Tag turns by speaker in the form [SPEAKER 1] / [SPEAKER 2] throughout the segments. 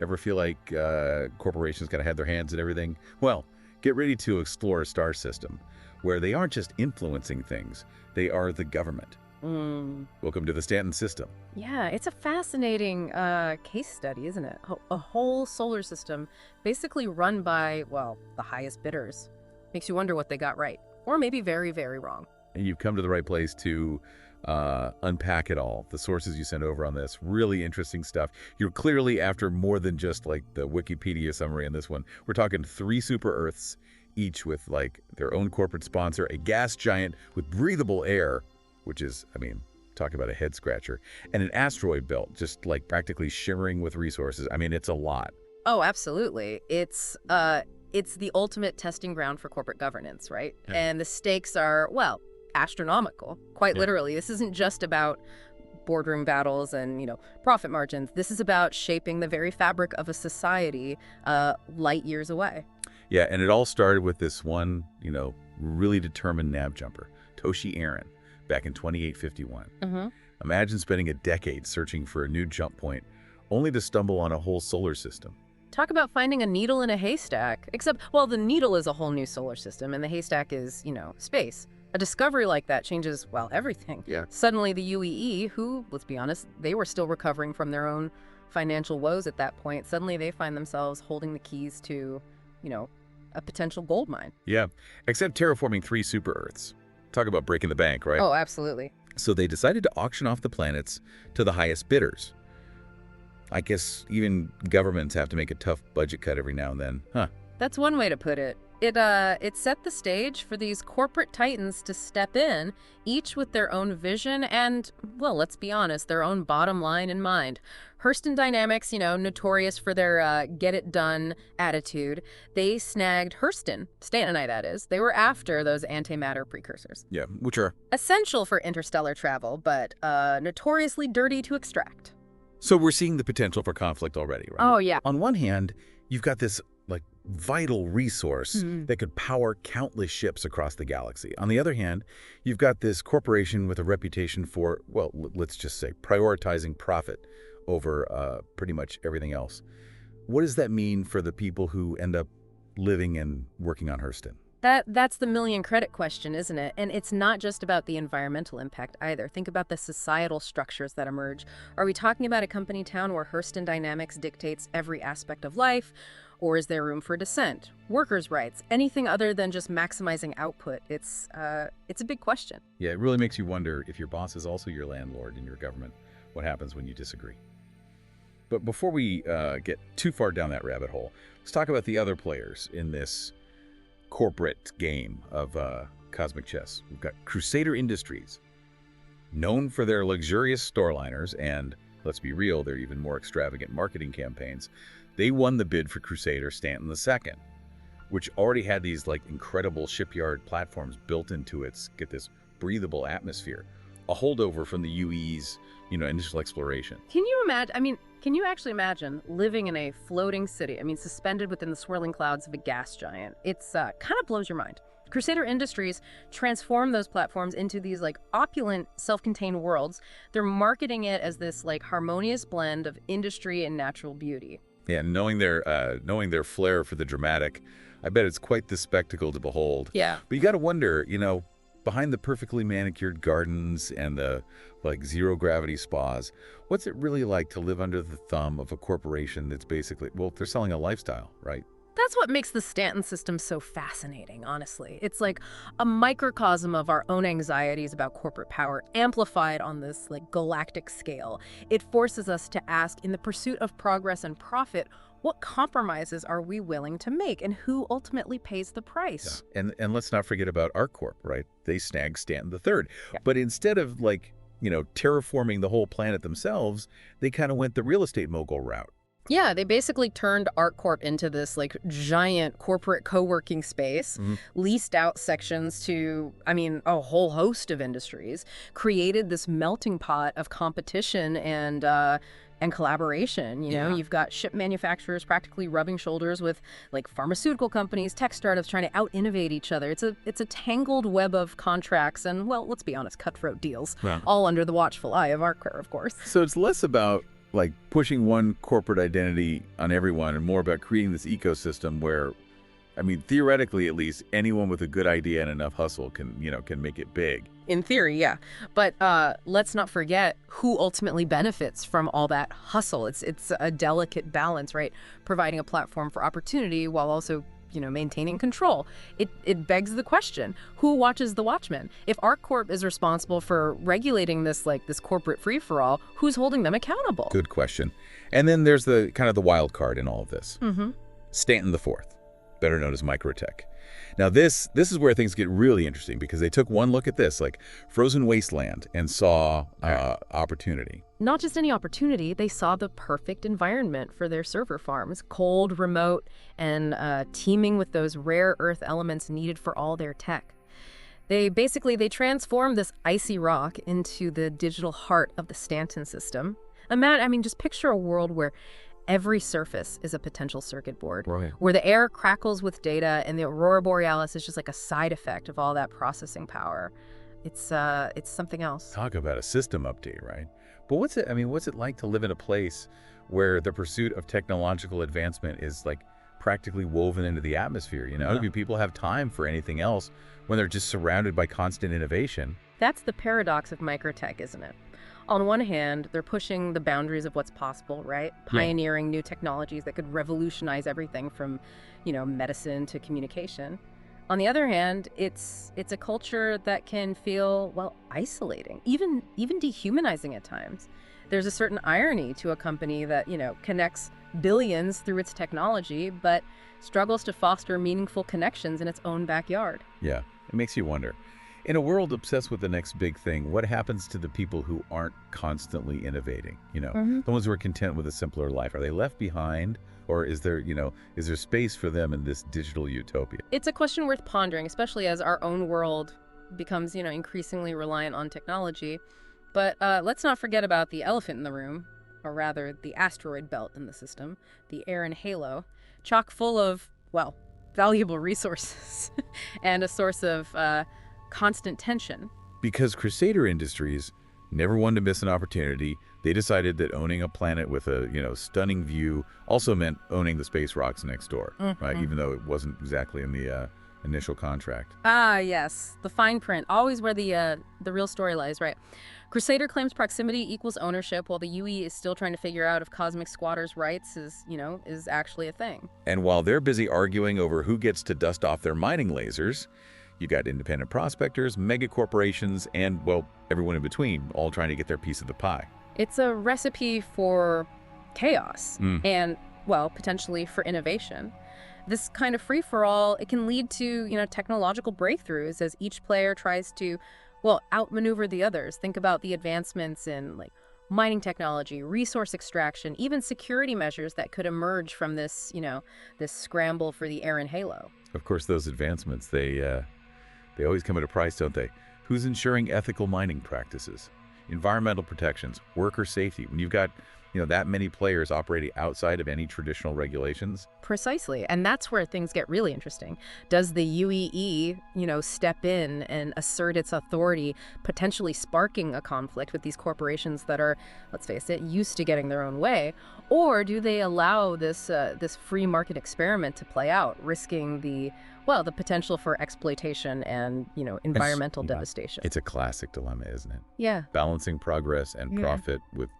[SPEAKER 1] Ever feel like corporations kind of have their hands in everything? Well, get ready to explore a star system where they aren't just influencing things, they are the government. Welcome to the Stanton system.
[SPEAKER 2] Yeah, it's a fascinating case study, isn't it? A whole solar system basically run by, well, the highest bidders. Makes you wonder what they got right. Or maybe very, very wrong.
[SPEAKER 1] And you've come to the right place to unpack it all. The sources you sent over on this, really interesting stuff. You're clearly after more than just like the Wikipedia summary on this one. We're talking 3 super Earths, each with like their own corporate sponsor, a gas giant with breathable air, which is, I mean, talk about a head scratcher, and an asteroid belt, just like practically shimmering with resources. I mean, it's a lot.
[SPEAKER 2] Oh, absolutely. It's the ultimate testing ground for corporate governance, right?
[SPEAKER 1] Yeah.
[SPEAKER 2] And the stakes are, well, astronomical, quite literally. This isn't just about boardroom battles and, profit margins. This is about shaping the very fabric of a society light years away.
[SPEAKER 1] Yeah, and it all started with this one, really determined nav jumper, Toshi Aaron, back in 2851. Imagine spending a decade searching for a new jump point, only to stumble on a whole solar system.
[SPEAKER 2] Talk about finding a needle in a haystack. Except, well, the needle is a whole new solar system, and the haystack is, space. A discovery like that changes, well, everything.
[SPEAKER 1] Yeah.
[SPEAKER 2] Suddenly the UEE, who, let's be honest, they were still recovering from their own financial woes at that point, suddenly they find themselves holding the keys to, a potential gold mine.
[SPEAKER 1] Yeah, except terraforming 3 super Earths. Talk about breaking the bank, right?
[SPEAKER 2] Oh, absolutely.
[SPEAKER 1] So they decided to auction off the planets to the highest bidders. I guess even governments have to make a tough budget cut every now and then, huh?
[SPEAKER 2] That's one way to put it. It set the stage for these corporate titans to step in, each with their own vision and, well, let's be honest, their own bottom line in mind. Hurston Dynamics, notorious for their get-it-done attitude, they snagged Hurston, Stantonite that is. They were after those antimatter precursors.
[SPEAKER 1] Yeah, which are
[SPEAKER 2] essential for interstellar travel, but notoriously dirty to extract.
[SPEAKER 1] So we're seeing the potential for conflict already, right?
[SPEAKER 2] Oh, yeah.
[SPEAKER 1] On one hand, you've got this vital resource that could power countless ships across the galaxy. On the other hand, you've got this corporation with a reputation for, well, let's just say, prioritizing profit over pretty much everything else. What does that mean for the people who end up living and working on Hurston?
[SPEAKER 2] That's the million credit question, isn't it? And it's not just about the environmental impact either. Think about the societal structures that emerge. Are we talking about a company town where Hurston Dynamics dictates every aspect of life? Or is there room for dissent, workers' rights, anything other than just maximizing output? It's a big question.
[SPEAKER 1] Yeah, it really makes you wonder if your boss is also your landlord in your government. What happens when you disagree? But before we get too far down that rabbit hole, let's talk about the other players in this corporate game of cosmic chess. We've got Crusader Industries, known for their luxurious storeliners and, let's be real, their even more extravagant marketing campaigns. They won the bid for Crusader Stanton II, which already had these incredible shipyard platforms built into its, get this, breathable atmosphere, a holdover from the UE's, initial exploration.
[SPEAKER 2] Can you imagine? Can you actually imagine living in a floating city? Suspended within the swirling clouds of a gas giant. It's kind of blows your mind. Crusader Industries transformed those platforms into these opulent, self-contained worlds. They're marketing it as this harmonious blend of industry and natural beauty.
[SPEAKER 1] Yeah, knowing their flair for the dramatic, I bet it's quite the spectacle to behold.
[SPEAKER 2] Yeah.
[SPEAKER 1] But you got to wonder, behind the perfectly manicured gardens and the zero-gravity spas, what's it really like to live under the thumb of a corporation that's basically, well, they're selling a lifestyle, right?
[SPEAKER 2] That's what makes the Stanton system so fascinating, honestly. It's like a microcosm of our own anxieties about corporate power, amplified on this galactic scale. It forces us to ask, in the pursuit of progress and profit, what compromises are we willing to make, and who ultimately pays the price?
[SPEAKER 1] Yeah. And let's not forget about ArcCorp, right? They snagged Stanton III.
[SPEAKER 2] Yeah.
[SPEAKER 1] But instead of terraforming the whole planet themselves, they kind of went the real estate mogul route.
[SPEAKER 2] Yeah, they basically turned ArcCorp into this giant corporate co-working space, leased out sections to, a whole host of industries, created this melting pot of competition and collaboration. You've got ship manufacturers practically rubbing shoulders with pharmaceutical companies, tech startups trying to out-innovate each other. It's a tangled web of contracts and, well, let's be honest, cutthroat deals, all under the watchful eye of ArcCorp, of course.
[SPEAKER 1] So it's less about like pushing one corporate identity on everyone and more about creating this ecosystem where, I mean, theoretically at least, anyone with a good idea and enough hustle can make it big.
[SPEAKER 2] In theory, yeah. But let's not forget who ultimately benefits from all that hustle. It's a delicate balance, right? Providing a platform for opportunity while also, maintaining control. It begs the question, who watches the watchmen? If ArcCorp is responsible for regulating this corporate free-for-all, who's holding them accountable?
[SPEAKER 1] Good question. And then there's the kind of the wild card in all of this. Stanton IV, better known as Microtech. Now this is where things get really interesting because they took one look at this, like frozen wasteland, and saw opportunity.
[SPEAKER 2] Not just any opportunity, they saw the perfect environment for their server farms, cold, remote, and teeming with those rare earth elements needed for all their tech. They transformed this icy rock into the digital heart of the Stanton system. Just picture a world where every surface is a potential circuit board,
[SPEAKER 1] right,
[SPEAKER 2] where the air crackles with data and the aurora borealis is just like a side effect of all that processing power. It's something else.
[SPEAKER 1] Talk about a system update, right? But what's it like to live in a place where the pursuit of technological advancement is like practically woven into the atmosphere? Do people have time for anything else when they're just surrounded by constant innovation?
[SPEAKER 2] That's the paradox of microtech, isn't it? On one hand, they're pushing the boundaries of what's possible, right? Pioneering new technologies that could revolutionize everything from, medicine to communication. On the other hand, it's a culture that can feel, isolating, even dehumanizing at times. There's a certain irony to a company that, connects billions through its technology, but struggles to foster meaningful connections in its own backyard.
[SPEAKER 1] Yeah, it makes you wonder. In a world obsessed with the next big thing, what happens to the people who aren't constantly innovating? The ones who are content with a simpler life. Are they left behind? Or is there space for them in this digital utopia?
[SPEAKER 2] It's a question worth pondering, especially as our own world becomes, increasingly reliant on technology. But let's not forget about the elephant in the room, or rather the asteroid belt in the system, the Aran Halo, chock full of, valuable resources and a source of constant tension.
[SPEAKER 1] Because Crusader Industries never wanted to miss an opportunity, they decided that owning a planet with a stunning view also meant owning the space rocks next door, right? Even though it wasn't exactly in the initial contract.
[SPEAKER 2] Ah, yes, the fine print, always where the real story lies, right? Crusader claims proximity equals ownership, while the UE is still trying to figure out if cosmic squatters' rights is actually a thing.
[SPEAKER 1] And while they're busy arguing over who gets to dust off their mining lasers, you got independent prospectors, mega corporations, and, everyone in between, all trying to get their piece of the pie.
[SPEAKER 2] It's a recipe for chaos and, potentially for innovation. This kind of free-for-all, it can lead to, technological breakthroughs as each player tries to, outmaneuver the others. Think about the advancements in, mining technology, resource extraction, even security measures that could emerge from this, this scramble for the Aran Halo.
[SPEAKER 1] Of course, those advancements, they always come at a price, don't they? Who's ensuring ethical mining practices, environmental protections, worker safety? When you've got, that many players operating outside of any traditional regulations.
[SPEAKER 2] Precisely. And that's where things get really interesting. Does the UEE, step in and assert its authority, potentially sparking a conflict with these corporations that are, let's face it, used to getting their own way? Or do they allow this free market experiment to play out, risking the potential for exploitation and, environmental devastation?
[SPEAKER 1] It's a classic dilemma, isn't it?
[SPEAKER 2] Yeah.
[SPEAKER 1] Balancing progress and profit with,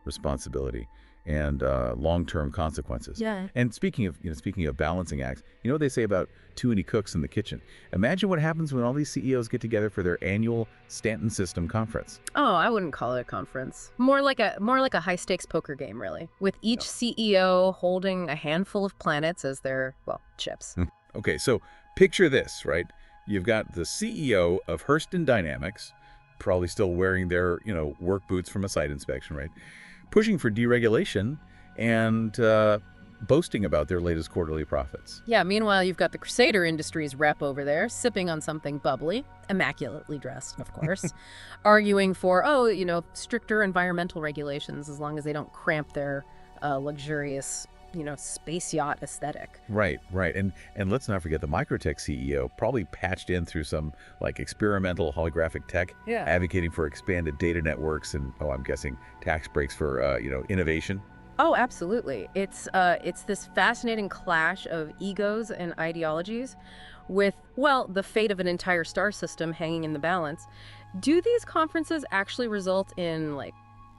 [SPEAKER 1] responsibility and long-term consequences.
[SPEAKER 2] Yeah.
[SPEAKER 1] And speaking of balancing acts, what they say about too many cooks in the kitchen? Imagine what happens when all these CEOs get together for their annual Stanton System conference.
[SPEAKER 2] Oh, I wouldn't call it a conference. More like a high-stakes poker game, really, with each CEO holding a handful of planets as their, chips.
[SPEAKER 1] Okay, so picture this, right? You've got the CEO of Hurston Dynamics, probably still wearing their, work boots from a site inspection, right? Pushing for deregulation and boasting about their latest quarterly profits.
[SPEAKER 2] Yeah, meanwhile, you've got the Crusader Industries rep over there, sipping on something bubbly, immaculately dressed, of course, arguing for, stricter environmental regulations as long as they don't cramp their luxurious, space yacht aesthetic.
[SPEAKER 1] Right, right. And let's not forget the Microtech CEO probably patched in through some like experimental holographic tech,
[SPEAKER 2] Yeah.
[SPEAKER 1] advocating for expanded data networks and, oh, I'm guessing tax breaks for, innovation.
[SPEAKER 2] Oh, absolutely. It's this fascinating clash of egos and ideologies with, well, the fate of an entire star system hanging in the balance. Do these conferences actually result in, like,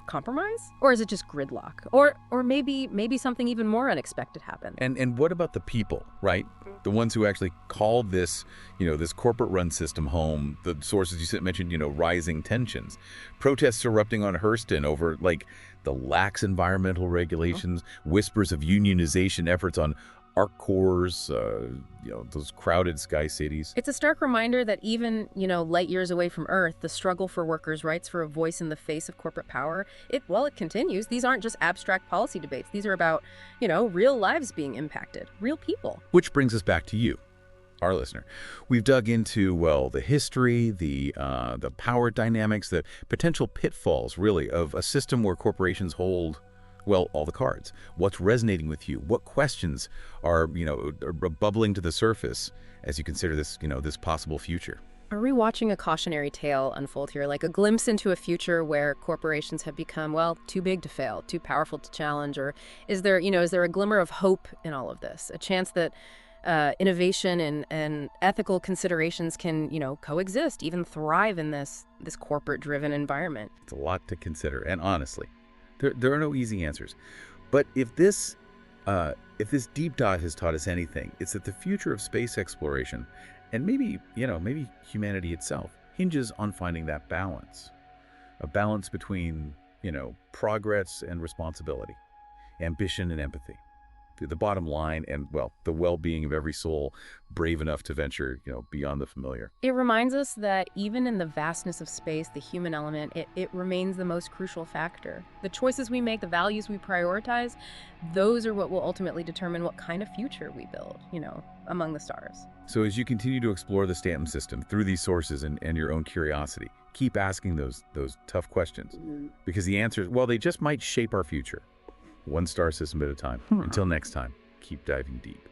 [SPEAKER 2] compromise? Or is it just gridlock? Or maybe something even more unexpected happened?
[SPEAKER 1] And what about the people, right? The ones who actually called this, this corporate-run system home. The sources you mentioned, rising tensions, protests erupting on Hurston over like the lax environmental regulations, whispers of unionization efforts on arc cores, those crowded sky cities.
[SPEAKER 2] It's a stark reminder that even, light years away from Earth, the struggle for workers' rights for a voice in the face of corporate power, it continues. These aren't just abstract policy debates. These are about, real lives being impacted, real people.
[SPEAKER 1] Which brings us back to you, our listener. We've dug into, well, the history, the power dynamics, the potential pitfalls, really, of a system where corporations hold, well, all the cards. What's resonating with you? What questions are bubbling to the surface as you consider this, this possible future?
[SPEAKER 2] Are we watching a cautionary tale unfold here, like a glimpse into a future where corporations have become, well, too big to fail, too powerful to challenge? Or is there a glimmer of hope in all of this? A chance that innovation and ethical considerations can, coexist, even thrive in this corporate-driven environment?
[SPEAKER 1] It's a lot to consider, and honestly, there are no easy answers. But if this deep dive has taught us anything, it's that the future of space exploration, and maybe humanity itself, hinges on finding that balance. A balance between, progress and responsibility, ambition and empathy. The bottom line and, well, the well-being of every soul brave enough to venture, beyond the familiar.
[SPEAKER 2] It reminds us that even in the vastness of space, the human element, it remains the most crucial factor. The choices we make, the values we prioritize, those are what will ultimately determine what kind of future we build, among the stars.
[SPEAKER 1] So as you continue to explore the Stanton system through these sources and your own curiosity, keep asking those tough questions. Because the answers, well, they just might shape our future. One star system at a time. Until next time, keep diving deep.